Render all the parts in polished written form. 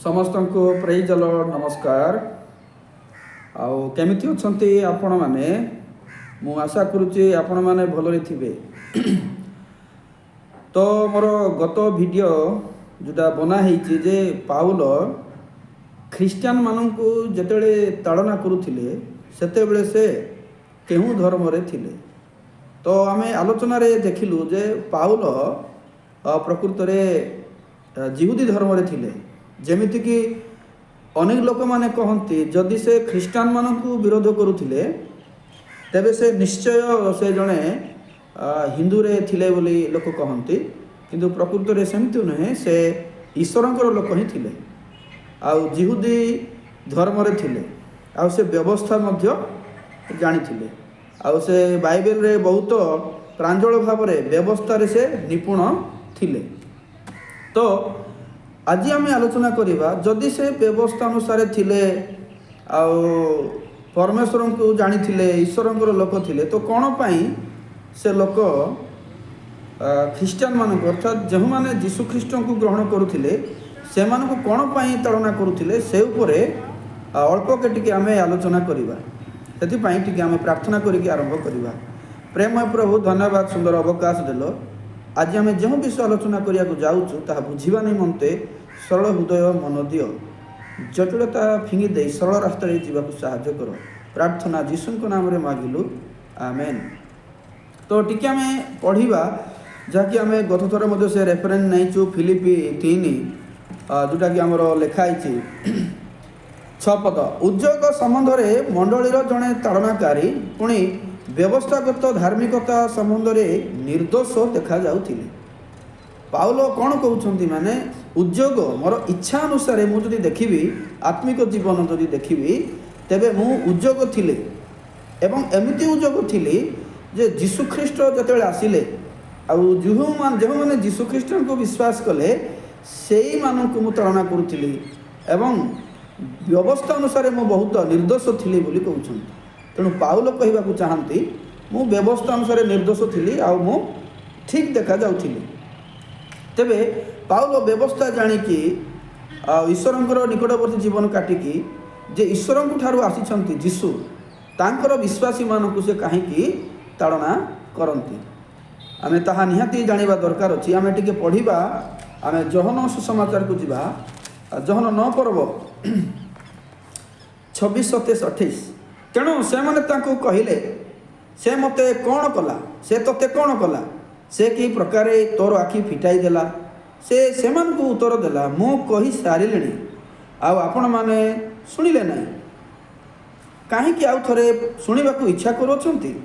समस्त को praise the Lord नमस्कार। आउ केमिति अछंती आपण माने मु आशा करूची आपण माने भलरे थिबे। तो मोर गत वीडियो जोटा बना हेची जे पाउल ख्रिस्टियन माननकु जेतेले ताड़ना करूथिले सेतेबेले से केहू धर्म रे थिले। तो आमे आलोचना रे देखिलु जे पाउल प्रकृत रे जिहुदी धर्म रे थिले। जेमिति कि अनेक लोक माने कहंती जदि से ख्रिस्टान मानकु विरोध करूथिले तेबे से निश्चय से जणे हिंदू रे थिले बोली लोक कहंती, किंतु प्रकृत रे सेमिति नहे, से ईश्वरंकर लोक ही थिले। आउ जिहुदी धर्म रे थिले, आउ से व्यवस्था मध्य जानिथिले, आउ से बाइबल रे बहुत प्रांजल भाव रे व्यवस्था रे से निपुण थिले। तो आज आम आलोचना करिबा जदि से व्यवस्था अनुसार थिले आउ परमेश्वर को जानी थिले, ईश्वरंकर लोक थिले, तो कौन पाई से लोक ख्रिस्टान मान अर्थात जो मैंने जीशु ख्रीष्ट को ग्रहण करुथिले से मानक कौन पाई ताड़ना करुथिले से उपरे अल्प के टिके आमे आलोचना करिबा। सेति टिके आमे प्रार्थना करिके आरंभ करिबा। प्रेमय प्रभु धन्यवाद सुंदर अवकाश देलो। आज आम जो विषय आलोचना करिया जाऊँ ता बुझा निमंते सरल हृदय मन दियो, जटिलता फिंगी दे सरल रास्ता जावाक साहाय्य कर। प्रार्थना जीशु नाम रे मागिलु, आमेन। तो टिके आम पढ़ा जहाँकि आम गत थर मध्य से रेफरेन्स नहीं फिलिपी 3 जोटा कि आमर लिखाई 6 पद। उद्योग संबंध में मंडलीर जड़े ताड़नाकारी पुणी व्यवस्थागत धार्मिकता संबंध में निर्दोष देखा जाउथिले। पाउल कौन कहउछंती माने उद्योग मोर इच्छा अनुसार मु जदि देखिबी आत्मिक जीवन जदि देखिबी तेबे मु उद्योग थिले एवं एमिति उद्योग थिली जे जीशु ख्रीष्ट जतेबेले आसिले आउ जो माने जीशु ख्रीष्ट को विश्वास कले सेई मानकु मु ताड़ना करूथिली एवं व्यवस्था अनुसार मु बहुत निर्दोष थिली बोली कहउछंती। तेणु पाउल कहवाक चाहती मु व्यवस्था अनुसार निर्दोष थी आउ मु ठीक देखा जाउथिली। तेबे पाउल व्यवस्था जानिकी ईश्वरंकर निकटवर्ती जीवन काटिकी जे ईश्वरंक ठारू आसीछंती जीशु तांकर विश्वासी मानकु से काहेकि ताड़ना करंती आमे ताहा निहाती जानिबा दरकार अछि। आमे टिके पढ़िबा, आमे जोहन सुसमाचार को जिबा, जोहन 9 पर्व 26, 27, 28। तेणु से माने तांको कहिले से मते कौन कला, से तोते कौन कला, से कि प्रकार तोर आखि फिटाई देला, से मानकु उत्तर देला मु कहि सारिलेनी आउ आपण माने सुनिले नहीं। काहेकि आउ थरे सुनिबाकू इच्छा करूछंती?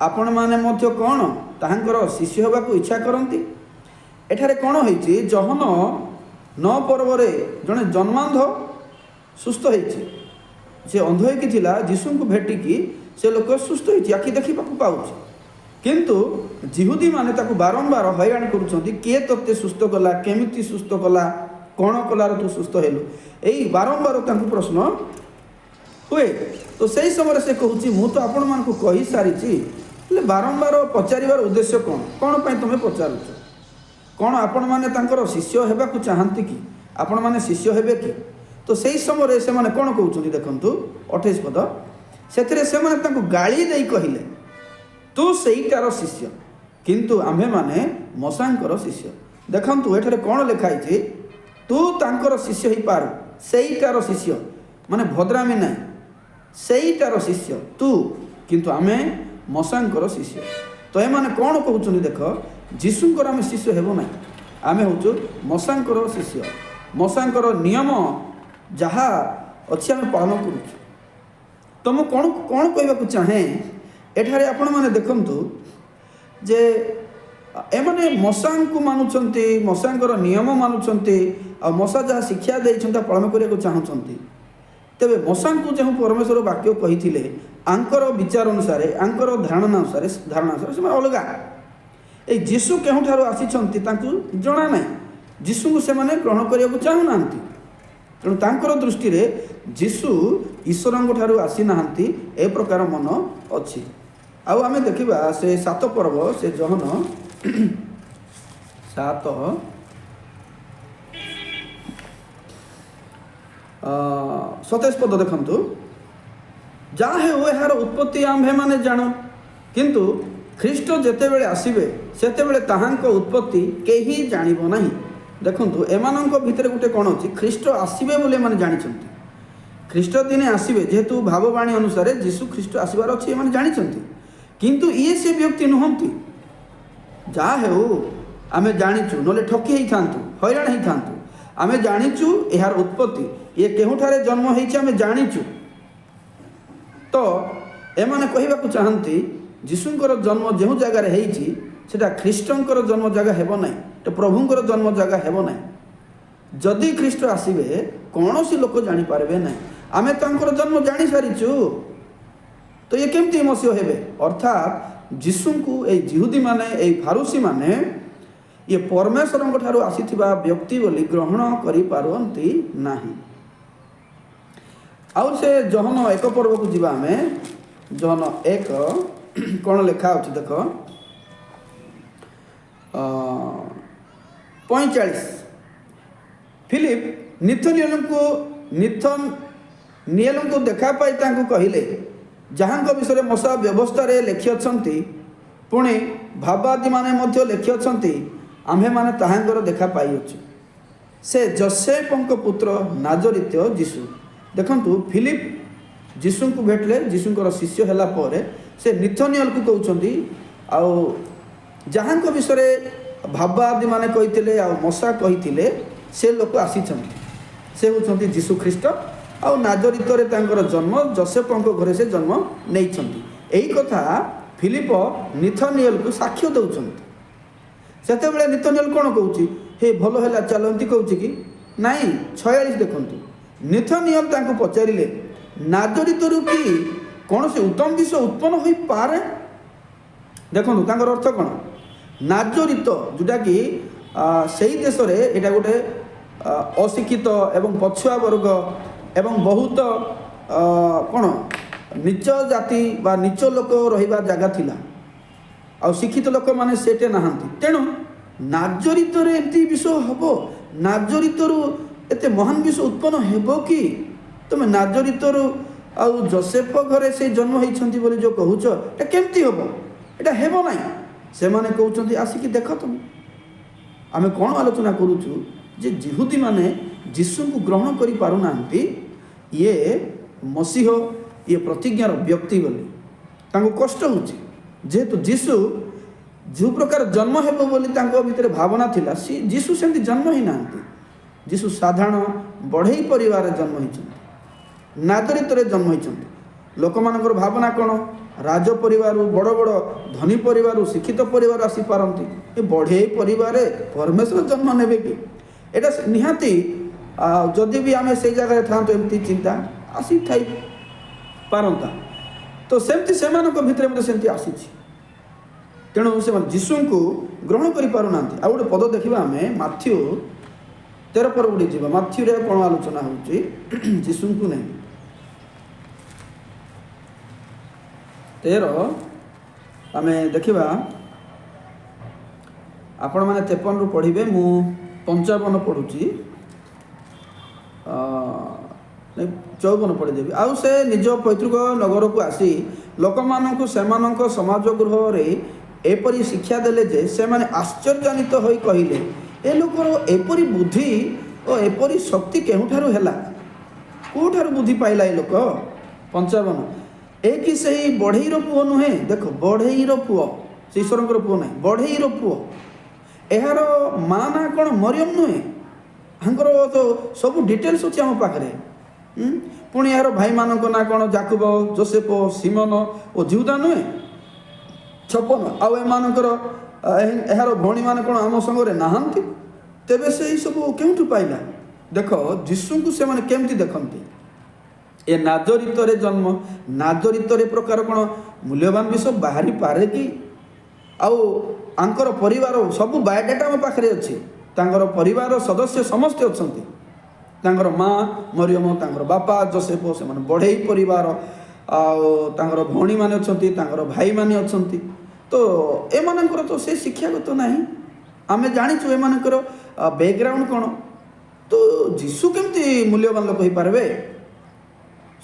आपण माने मध्य कौन ताहांकर शिष्य होबाकू इच्छा करंती? एठारे कौन होईची जहन 9 पर्व रे जने जन्मांध सुस्थ होईची, से अंध होइकी थिला, जीशु को भेटिकी से लोक सुस्थ होइची, आखि देखा पाऊँ, किंतु जिहुदी माने ताकू बारंबार हैरान करुछंती किए तोते सुस्थ कला, केमिति सुस्थ कला, कौन कलार तू सुस्थ हेलु, एई बारंबार तांकू प्रश्न हुए। तो सही समय से कहूँ मु तो आपण मानकू कहि सारिची, बारंबार पचारिबार उद्देश्य कौन, कौन पाई तुमे पचारुछ? कौन आपण माने तांकर शिष्य हेबाकू चाहंती कि आपण माने शिष्य हेबे कि? तो सही समय से माने कौन कहउछंती देखंतु 28 पद। सेथिरे से माने तांको गाली देई कहिले तू सेईटार शिष्य, किंतु आम्भे माने मसांकर शिष्य। देखंतु एठारे कौन लिखाई छि? तू तांकर शिष्य ही पार, सेईटार शिष्य माने भद्रामी नाही, सेईटार शिष्य तू, किंतु आमे मसांकर शिष्य। तो ए माने कौन कहउछंती देख, जीशुंकर आमे शिष्य हेबो नाही, आमे होचु मसांकर शिष्य। मसांकर नियम जहाँ अच्छी आम पालन करूँ। तो मु कौन कौन कहवाक चाहे एठारे आपण माने देखंतु जे एमाने मसां को मानुछंती, मसांकर नियम मानुछंती, आ मसा जहाँ शिक्षा देइछंता पालन करिया चाहूँगी। तेबे मसां को जो परमेश्वर वाक्य कहिथिले आंकर विचार अनुसार, आंकर धारणा अनुसार से अलगा। ए जीशु केउठारु आसीछंती तांकु जणा नाही, जीशु को से माने ग्रहण करिया चाहू नांती। तेणु तांकर दृष्टि रे जीशु ईश्वरंक ठारू आसी नाहांती ए प्रकार मन अछि। आउ आमे देखिबा से 7 पर्व से जोहन 7 27 पद देखंतु जहाँ हेउ यार उत्पत्ति आम्भे माने जान किंतु ख्रीष्ट जेतेबेले आसीबे सेतेबेले ताहांको उत्पत्ति केही जानिबो नाही। देखंतु एमानंको भितरे गुटे कोन अछि ख्रीष्ट आसीबे बोले माने जानिछंती ख्रीष्ट दिने आसीबे जेहेतु भाववाणी अनुसार जीशु ख्रीष्ट आसीबार अछि एमाने जानिछंती किंतु ये से व्यक्ति नुहंती जहाँ हेउ आमे जानिछु नले ठकी हेई थांतु हैरान हेई थांतु आमे जानिछु यार उत्पत्ति ये केहुठारे जन्म हेइछि आमे जानिछु। तो एमाने कहिबाकु चाहंती जीशुंकर जन्म जो जगार हेइछि सेटा ख्रीष्टंकर जन्म जगह हेबो नाही तो प्रभुंकर जन्म जगह हेबो नाही। जदि ख्रीष्ट आसीबे कौनसी लोक जानि पारबे नाही आमे तांकर जन्म जानि सारिछु तो ये केमती मसीह हेबे अर्थात जीशुंकु ए जिहुदी माने ए फारूसी माने ये परमेश्वरंक ठारू आसीथिबा व्यक्ति बोली ग्रहण करि पारंती नाही। आउ से जहन 1 पर्व को जीवा हमें जहन 1 कौन लिखा अच्छे देख 45 फिलिप निथनिएल को देखा पाई कहले जहाँ विषय मशा व्यवस्था लिखि अच्छी पुणी भावादि माने लिखि अच्छी आम्भे माने ताहांकर देखा पाई अच्छे से जोसेफ पुत्र नाजरित जीशु। देखंतु फिलिप जीशु को भेटले जीशुंकर शिष्य होला परे से निथनिएल को कहउछंती आउ जहाँ विषय भावादि माने कहिथिले आ मशा कहिथिले से लोक आसीछंती से होछंती जीशु ख्रीष्ट आउ नाजरित रे तांकर जन्म जोसेफंक घरे से जन्म नेइछंती। एही कथा फिलिप निथनिएल को साक्ष्य दउछंती सेतेबेले निथनिएल कोन कहउची हे भलो हैला चलंती कहउची कि नाही 46 देखंतु निथनिएल तांको पचारिले नाजरितरु कि कौन से उत्तम विषय उत्पन्न हो पारे। देखो तांकर अर्थ कौन नाजरित जोटा कि सही देश रे एटा गोटे अशिक्षित एवं पछुआ वर्ग एवं बहुत कौन नीच जाति बा नीच लोक रहिबा जगह थिला आ शिक्षित लोक माने सेटे नाहंती तेणु नाजरित रे एमती विषय हबो नाजरितरु एते महान विषय उत्पन्न हेबो कि तुम नाजरितरु आ जोसेफ घरे से जन्म होइछंती बोली जो कहूछ एटा केमती हबो एटा हेबो नाही से माने कहउछंती आसिकी देख तुम आमे कोन आलोचना करूछु जे जिहुदी माने जीशु को ग्रहण करि पारु नांती ये मसीह ये प्रतिज्ञार व्यक्ति बोली तांको कष्ट होछि जेहेतु जीशु जो प्रकार जन्म हेबो बोली तांको भितरे भावना थिला जीशु सेमती जन्म ही नांती जीशु साधारण बढ़ई परिवार जन्म होइछंती नाजरित रे जन्म होइछंती लोक मानकर भावना कोन राज परिवार बड़ बड़ धनी परिवार शिक्षित परिवार आसी पारंती ए बढ़ई परिवार परमेश्वर जन्म नेबे कि एटा निहाती जदि भी आमे से जगह थांतो एमती चिंता आसी थाई पारंता तो सेमती सेमानक भितरे मते सेमती आसीछि तेणु से जीशु को ग्रहण करि पारु नांती आ गोटे पद देखिबा आमे माथ्यू 13 पर उड़ी जीवा माथ्यू रे कोन आलोचना होउची जीशु को नहीं 13 आमे देखिबा आपण माने 53 रु पढिबे मु 55 पढुची 54 पढ़ीदेवी आउ से निज पैतृक नगर को आसी लोक मानक सेमानक समाज गृह रे एपरी शिक्षा देले जे से माने आश्चर्यान्वित होई कहिले ए लोकर एपरी बुद्धि और एपरी शक्ति केहुठारु हैला कोठारु बुद्धि पाइला ए लोक 55 ए कि सही बढ़ईर पुओ नुहे देखो बढ़ईर पुओ से ईश्वरंकर पुओ नहीं बढ़ईर पुओ एहार माँ ना कौन मरियम नुहे हांकर तो सब डिटेल्स अच्छे आम पाखे पुणी यार भाई मानक ना कौन जाकुब जोसेफ सिमन और जिहुदा नुहे 56 आउ एमानकर यार भौणी मान कौन आम संगे नहांती तेबे से सब केउठु पाइला देख जीशु को से माने केमती देखंती ए नाजरित रे जन्म नाजरित रे प्रकार कौन मूल्यवान विषय बाहरी पारे कि आउ आंकर परिवार सब बायोडाटा आम पाखे अच्छी तांकर परिवार सदस्य समस्ते अछंती तांकर माँ मरियम तांकर बापा जोसेफ से माने बढ़ई परिवार आंकर भौणी माने अछंती तांकर भाई माने अछंती तो एमानकर तो से शिक्षागत नहीं आमे जानिछु एमानकर बैकग्राउंड कौन तो जीशु केमती मूल्यवान लोक ହେଇପାରିବେ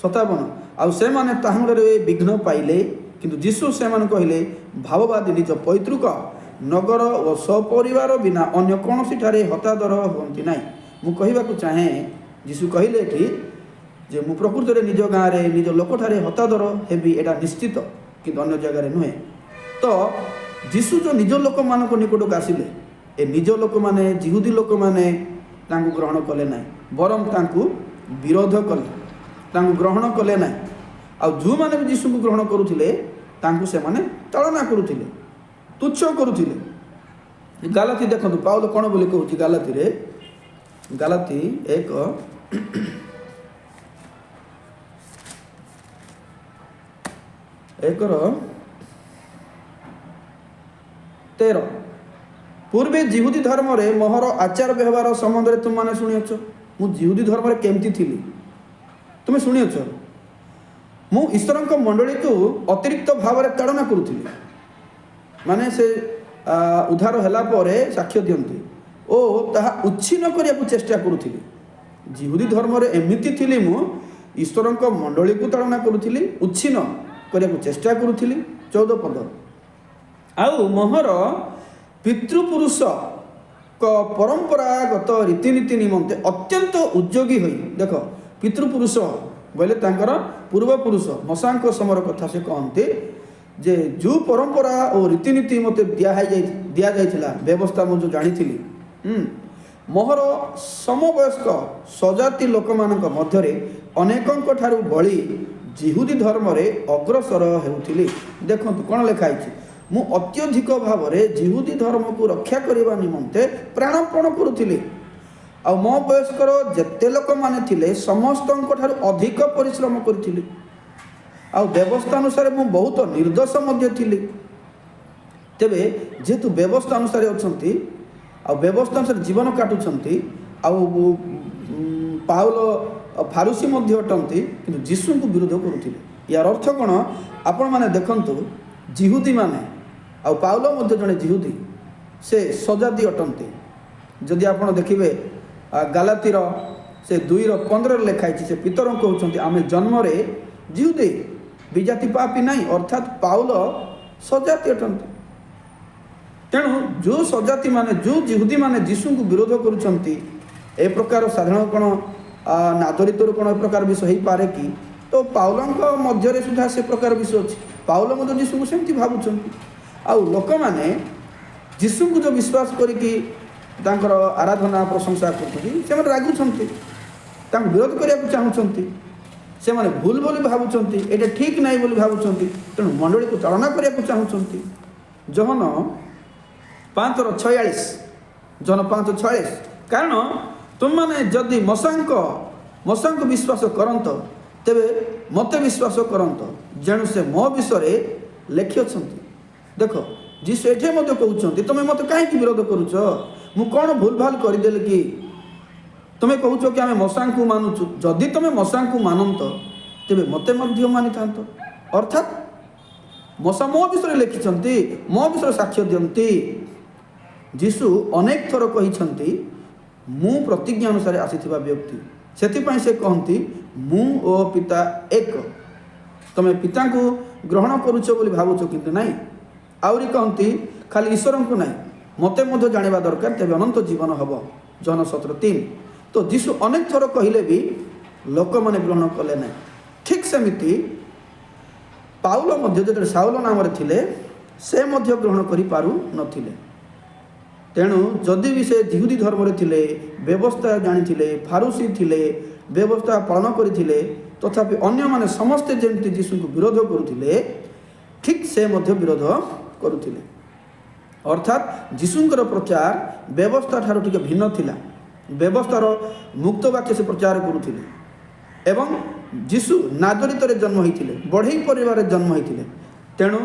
57 ଆଉ ସେମାନେ ତାହାଙ୍କର ବିଘ୍ନ ପାଇଲେ କିନ୍ତୁ ଯୀଶୁ ସେମାନେ କହିଲେ ଭାବବାଦୀ ନିଜ ପୈତୃକ ନଗର ଓ ସପରିବାର ବିନା ଅନ୍ୟ କୌଣସିଠାରେ ହତାଦର ହୁଅନ୍ତି ନାହିଁ। ମୁଁ କହିବାକୁ ଚାହେଁ ଯୀଶୁ କହିଲେ ଏଠି ଯେ ମୁଁ ପ୍ରକୃତରେ ନିଜ ଗାଁରେ ନିଜ ଲୋକଠାରେ ହତାଦର ହେବି ଏଇଟା ନିଶ୍ଚିତ କିନ୍ତୁ ଅନ୍ୟ ଜାଗାରେ ନୁହେଁ। ତ ଯୀଶୁ ଯେଉଁ ନିଜ ଲୋକମାନଙ୍କ ନିକଟକୁ ଆସିଲେ ଏ ନିଜ ଲୋକମାନେ ଜିହୁଦୀ ଲୋକମାନେ ତାଙ୍କୁ ଗ୍ରହଣ କଲେ ନାହିଁ ବରଂ ତାଙ୍କୁ ବିରୋଧ କଲେ ତାଙ୍କୁ ଗ୍ରହଣ କଲେ ନାହିଁ। ଆଉ ଯେଉଁମାନେ ବି ଯୀଶୁଙ୍କୁ ଗ୍ରହଣ କରୁଥିଲେ ତାଙ୍କୁ ସେମାନେ ତାଳନା କରୁଥିଲେ ତୁଚ୍ଛ କରୁଥିଲେ। ଗାଲାତି ଦେଖନ୍ତୁ ପାଉଲ କ'ଣ ବୋଲି କହୁଛି ଗାଲାତିରେ ଗାଲାତି 1:13 ପୂର୍ବେ ଜିହୁଦୀ ଧର୍ମରେ ମୋହର ଆଚାର ବ୍ୟବହାର ସମ୍ବନ୍ଧରେ ତୁମମାନେ ଶୁଣିଅଛ। ମୁଁ ଜିହୁଦୀ ଧର୍ମରେ କେମିତି ଥିଲି ତୁମେ ଶୁଣିଅଛ। ମୁଁ ଈଶ୍ୱରଙ୍କ ମଣ୍ଡଳୀକୁ ଅତିରିକ୍ତ ଭାବରେ ତାଡ଼ନା କରୁଥିଲି ମାନେ ସେ ଉଦ୍ଧାର ହେଲା ପରେ ସାକ୍ଷ୍ୟ ଦିଅନ୍ତି ଓ ତାହା ଉଚ୍ଛିନ୍ନ କରିବାକୁ ଚେଷ୍ଟା କରୁଥିଲି। ଜିହୁଦୀ ଧର୍ମରେ ଏମିତି ଥିଲି ମୁଁ ଈଶ୍ୱରଙ୍କ ମଣ୍ଡଳୀକୁ ତାଡ଼ନା କରୁଥିଲି ଉଚ୍ଛିନ୍ନ କରିବାକୁ ଚେଷ୍ଟା କରୁଥିଲି 14 ପଦ। ଆଉ ମୋହର ପିତୃପୁରୁଷଙ୍କ ପରମ୍ପରାଗତ ରୀତିନୀତି ନିମନ୍ତେ ଅତ୍ୟନ୍ତ ଉଦ୍ଯୋଗୀ ହୋଇ ଦେଖ ପିତୃପୁରୁଷ ବୋଇଲେ ତାଙ୍କର ପୂର୍ବପୁରୁଷ ମଶାଙ୍କ ସମୟର କଥା ସେ କହନ୍ତି ଯେ ଯେଉଁ ପରମ୍ପରା ଓ ରୀତିନୀତି ମୋତେ ଦିଆଯାଇଥିଲା ବ୍ୟବସ୍ଥା ମୁଁ ଯେଉଁ ଜାଣିଥିଲି ମୋହର ସମବୟସ୍କ ସଜାତି ଲୋକମାନଙ୍କ ମଧ୍ୟରେ ଅନେକଙ୍କ ଠାରୁ ବଳି ଜିହୁଦୀ ଧର୍ମରେ ଅଗ୍ରସର ହେଉଥିଲି। ଦେଖନ୍ତୁ କ'ଣ ଲେଖା ହେଇଛି ମୁଁ ଅତ୍ୟଧିକ ଭାବରେ ଜିହୁଦୀ ଧର୍ମକୁ ରକ୍ଷା କରିବା ନିମନ୍ତେ ପ୍ରାଣପଣ କରୁଥିଲି ଆଉ ମୋ ବୟସ୍କର ଯେତେ ଲୋକମାନେ ଥିଲେ ସମସ୍ତଙ୍କ ଠାରୁ ଅଧିକ ପରିଶ୍ରମ କରିଥିଲି ଆଉ ବ୍ୟବସ୍ଥା ଅନୁସାରେ ମୁଁ ବହୁତ ନିର୍ଦ୍ଦୋଷ ମଧ୍ୟ ଥିଲି। ତେବେ ଯେହେତୁ ବ୍ୟବସ୍ଥା ଅନୁସାରେ ଅଛନ୍ତି ଆଉ ବ୍ୟବସ୍ଥା ଅନୁସାରେ ଜୀବନ କାଟୁଛନ୍ତି ଆଉ ପାଉଲ ଫାରୁସି ମଧ୍ୟ ଅଟନ୍ତି କିନ୍ତୁ ଯୀଶୁଙ୍କୁ ବିରୋଧ କରୁଥିଲେ। ୟାର ଅର୍ଥ କ'ଣ ଆପଣମାନେ ଦେଖନ୍ତୁ ଜିହୁଦୀମାନେ ଆଉ ପାଉଲ ମଧ୍ୟ ଜଣେ ଜିହୁଦୀ ସେ ସଜାତି ଅଟନ୍ତି। ଯଦି ଆପଣ ଦେଖିବେ ଗାଲାତିର ସେ 2:15 ଲେଖା ହେଇଛି ସେ ପିତରଙ୍କୁ କହୁଛନ୍ତି ଆମେ ଜନ୍ମରେ ଜିହୁଦୀ ବିଜାତି ପାପୀ ନାହିଁ ଅର୍ଥାତ୍ ପାଉଲ ସଜାତି ଅଟନ୍ତି। ତେଣୁ ଯେଉଁ ସଜାତି ମାନେ ଯେଉଁ ଜିହୁଦୀ ମାନେ ଯୀଶୁଙ୍କୁ ବିରୋଧ କରୁଛନ୍ତି ଏ ପ୍ରକାର ସାଧାରଣ କ'ଣ ନାଗରିକରୁ କ'ଣ ଏ ପ୍ରକାର ବିଷୟ ହେଇପାରେ କି? ତ ପାଉଲଙ୍କ ମଧ୍ୟରେ ସୁଦ୍ଧା ସେ ପ୍ରକାର ବିଷୟ ଅଛି। ପାଉଲ ମଧ୍ୟ ଯୀଶୁଙ୍କୁ ସେମିତି ଭାବୁଛନ୍ତି ଆଉ ଲୋକମାନେ ଯୀଶୁଙ୍କୁ ଯେଉଁ ବିଶ୍ୱାସ କରିକି ତାଙ୍କର ଆରାଧନା ପ୍ରଶଂସା କରୁଛନ୍ତି ସେମାନେ ରାଗୁଛନ୍ତି ତାଙ୍କୁ ବିରୋଧ କରିବାକୁ ଚାହୁଁଛନ୍ତି ସେମାନେ ଭୁଲ ବୋଲି ଭାବୁଛନ୍ତି ଏଇଟା ଠିକ୍ ନାହିଁ ବୋଲି ଭାବୁଛନ୍ତି ତେଣୁ ମଣ୍ଡଳୀକୁ ଚାଳନା କରିବାକୁ ଚାହୁଁଛନ୍ତି। ଜହନ 5:46 ଜହନ 5:46 କାରଣ ତୁମମାନେ ଯଦି ମଶାଙ୍କୁ ବିଶ୍ୱାସ କରନ୍ତ ତେବେ ମୋତେ ବିଶ୍ୱାସ କରନ୍ତ ଯେଣୁ ସେ ମୋ ବିଷୟରେ ଲେଖିଅଛନ୍ତି। ଦେଖ ଯୀଶୁ ଏଠି ମଧ୍ୟ କହୁଛନ୍ତି ତୁମେ ମୋତେ କାହିଁକି ବିରୋଧ କରୁଛ ମୁଁ କ'ଣ ଭୁଲ ଭାଲ କରିଦେଲି କି ତୁମେ କହୁଛ କି ଆମେ ମଶାଙ୍କୁ ମାନୁଛୁ ଯଦି ତୁମେ ମଶାଙ୍କୁ ମାନନ୍ତ ତେବେ ମୋତେ ମଧ୍ୟ ମାନିଥାନ୍ତ ଅର୍ଥାତ୍ ମଶା ମୋ ବିଷୟରେ ଲେଖିଛନ୍ତି ମୋ ବିଷୟରେ ସାକ୍ଷ୍ୟ ଦିଅନ୍ତି। ଯୀଶୁ ଅନେକ ଥର କହିଛନ୍ତି ମୁଁ ପ୍ରତିଜ୍ଞା ଅନୁସାରେ ଆସିଥିବା ବ୍ୟକ୍ତି ସେଥିପାଇଁ ସେ କହନ୍ତି ମୁଁ ଓ ପିତା ଏକ ତୁମେ ପିତାଙ୍କୁ ଗ୍ରହଣ କରୁଛ ବୋଲି ଭାବୁଛ କିନ୍ତୁ ନାହିଁ ଆହୁରି କହନ୍ତି ଖାଲି ଈଶ୍ୱରଙ୍କୁ ନାହିଁ ମୋତେ ମଧ୍ୟ ଜାଣିବା ଦରକାର ତେବେ ଅନନ୍ତ ଜୀବନ ହେବ ଜହନ 17:3। ତ ଯୀଶୁ ଅନେକ ଥର କହିଲେ ବି ଲୋକମାନେ ଗ୍ରହଣ କଲେ ନାହିଁ। ଠିକ୍ ସେମିତି ପାଉଲ ମଧ୍ୟ ଯେତେବେଳେ ସାଉଲ ନାମରେ ଥିଲେ ସେ ମଧ୍ୟ ଗ୍ରହଣ କରିପାରୁନଥିଲେ। ତେଣୁ ଯଦି ବି ସେ ଜିହୁଦୀ ଧର୍ମରେ ଥିଲେ ବ୍ୟବସ୍ଥା ଜାଣିଥିଲେ ଫାରୁସି ଥିଲେ ବ୍ୟବସ୍ଥା ପାଳନ କରିଥିଲେ ତଥାପି ଅନ୍ୟମାନେ ସମସ୍ତେ ଯେମିତି ଯୀଶୁଙ୍କୁ ବିରୋଧ କରୁଥିଲେ ଠିକ୍ ସେ ମଧ୍ୟ ବିରୋଧ କରୁଥିଲେ। ଅର୍ଥାତ୍ ଯୀଶୁଙ୍କର ପ୍ରଚାର ବ୍ୟବସ୍ଥା ଠାରୁ ଟିକେ ଭିନ୍ନ ଥିଲା। ବ୍ୟବସ୍ଥାର ମୁକ୍ତ ବାକ୍ୟ ସେ ପ୍ରଚାର କରୁଥିଲେ ଏବଂ ଯୀଶୁ ନାଜରିତରେ ଜନ୍ମ ହୋଇଥିଲେ ବଢ଼େଇ ପରିବାରରେ ଜନ୍ମ ହୋଇଥିଲେ ତେଣୁ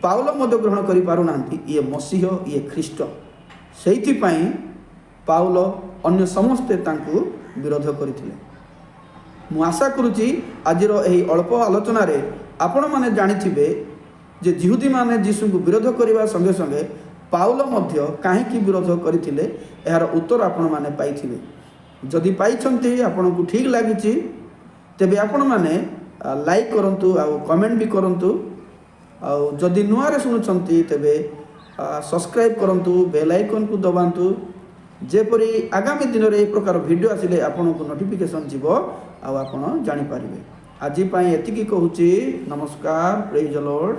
ପାଉଲ ମଧ୍ୟ ଗ୍ରହଣ କରିପାରୁନାହାନ୍ତି ଇଏ ମସିହ ଇଏ ଖ୍ରୀଷ୍ଟ। ସେଇଥିପାଇଁ ପାଉଲ ଅନ୍ୟ ସମସ୍ତେ ତାଙ୍କୁ ବିରୋଧ କରିଥିଲେ। ମୁଁ ଆଶା କରୁଛି ଆଜିର ଏହି ଅଳ୍ପ ଆଲୋଚନାରେ ଆପଣମାନେ ଜାଣିଥିବେ ଯେ ଜିହୁଦୀମାନେ ଯୀଶୁଙ୍କୁ ବିରୋଧ କରିବା ସଙ୍ଗେ ସଙ୍ଗେ ପାଉଲ ମଧ୍ୟ କାହିଁକି ବିରୋଧ କରିଥିଲେ ଏହାର ଉତ୍ତର ଆପଣମାନେ ପାଇଥିବେ। जदि पाइछन्ति आपनकु ठीक लागिछि तेबे आपण माने लाइक करंतु आ कमेंट भी करंतु आ जदि नुआरे सुनुछन्ति तेबे सब्सक्राइब करंतु बेल आइकन को दबांतु जेपरि आगामी दिन रे ए प्रकार वीडियो आसिले आपनकु नोटिफिकेशन जीवो आ आपण जानि पारिबे। आज पई एतिकी कहूची नमस्कार, प्रेज द लॉर्ड।